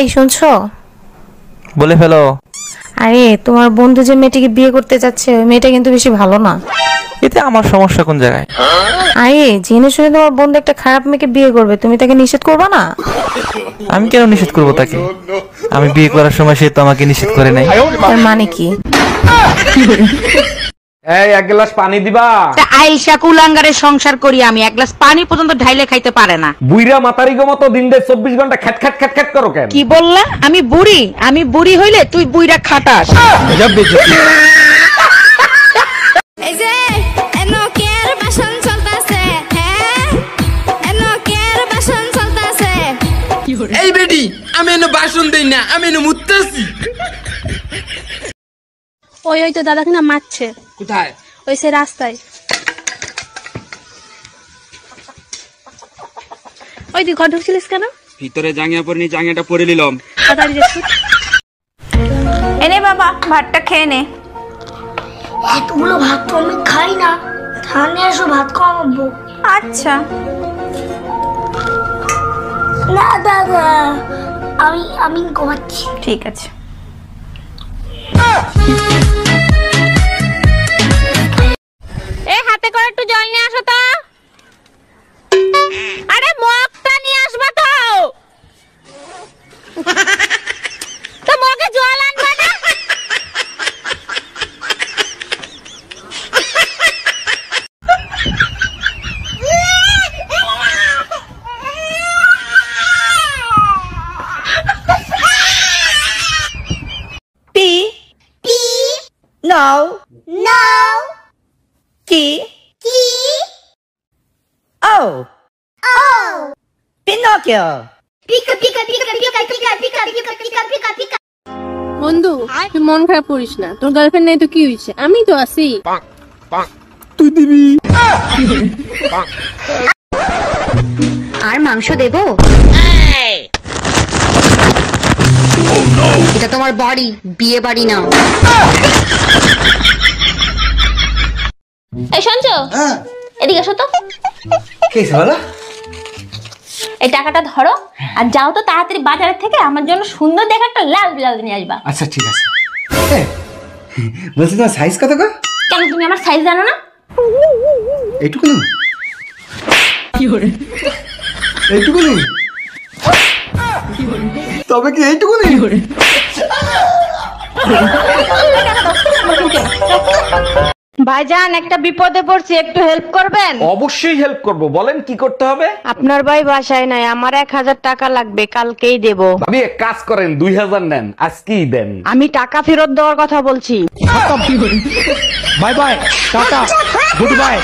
এই শুনছো? বলে ফেলো। আরে তোমার বন্ধু যে মেয়েটিকে বিয়ে করতে যাচ্ছে ওই মেয়েটা কিন্তু বেশি ভালো না। এতে আমার সমস্যা কোন জায়গায়? আরে জেনে শুনে তোমার বন্ধু একটা খারাপ মেয়েকে বিয়ে করবে, তুমি তাকে নিষেধ করবে না? আমি কেন নিষেধ করবো তাকে? আমি বিয়ে করার সময় সে তো আমাকে নিষেধ করে নাই। তার মানে কি? এই এক গ্লাস পানি দিবা। আইসা কুলাঙ্গারের সংসার করি আমি, এক গ্লাস পানি পর্যন্ত ঢাইলে খাইতে পারে না। বুইরা মাতারি গো মতো দিন দে 24 ঘন্টা খ্যাট খ্যাট খ্যাট খ্যাট করো কেন? কি বললা? আমি বুড়ি? আমি বুড়ি হইলে তুই বুইরা খাটাস। এই যে এনকের বাসন চলতাছে, হ্যাঁ এনকের বাসন চলতাছে। এই বেডি, আমি এনে বাসন দেই না, আমি এনে মুততাছি। ওই তো দাদাকে না মারছে। কোথায়? ওই সে রাস্তায়। ওই তুই ঘর ঢুকছিলিস কেন? ভিতরে জাঙ্গিয়া পরিনি, জাঙ্গিয়াটা পরে নিলাম। এনে বাবা ভাতটা খেয়ে নে। এতগুলো ভাত তো আমি খাই না, থানে এসো ভাত খাওয়াবো। আচ্ছা না দাদা, আমি ঘুমাচ্ছি। ঠিক আছে। এ হাতে করে একটু জল নিয়ে আসো তো। আরে মগটা নিয়ে আসবা তো। তো মগে জল আনবা না? পি পি নাও নাও কি কি ও ও পিনোকিও। পিকা পিকা পিকা পিকা পিকা পিকা পিকা পিকা পিকা পিকা। বন্ধু তুই মন খারাপ করিস না, তোর গার্লফ্রেন্ড নাই তো কি হইছে, আমি তো আছি। তুই দিবি? আর মাংস দেবো? এটা তোমার বাড়ি, বিয়ে বাড়ি না। এই শুনছো? এদিকে এসো তো। এই টাকাটা ধরো আর যাও তো তাড়াতাড়ি বাজারের থেকে আমার জন্য সুন্দর দেখে একটা লাল ব্লাউজ নিয়ে আসবা। আচ্ছা ঠিক আছে। বলছি তোমার সাইজ কত গো? কেন তুমি আমার সাইজ জানো না? এইটুকু না? এইটুকু নেই? তবে কি এইটুকু নেই? ভাইজান একটা বিপদে পড়ছি, একটু হেল্প করবেন? অবশ্যই হেল্প করব, বলেন কি করতে হবে? আপনার ভাই বাসায় নাই, আমার 1000 টাকা লাগবে, কালকেই দেব। আপনি এক কাজ করেন 2000 নেন, আজকেই দেন। আমি টাকা ফেরত দেওয়ার কথা বলছি। Bye bye, tata, good bye.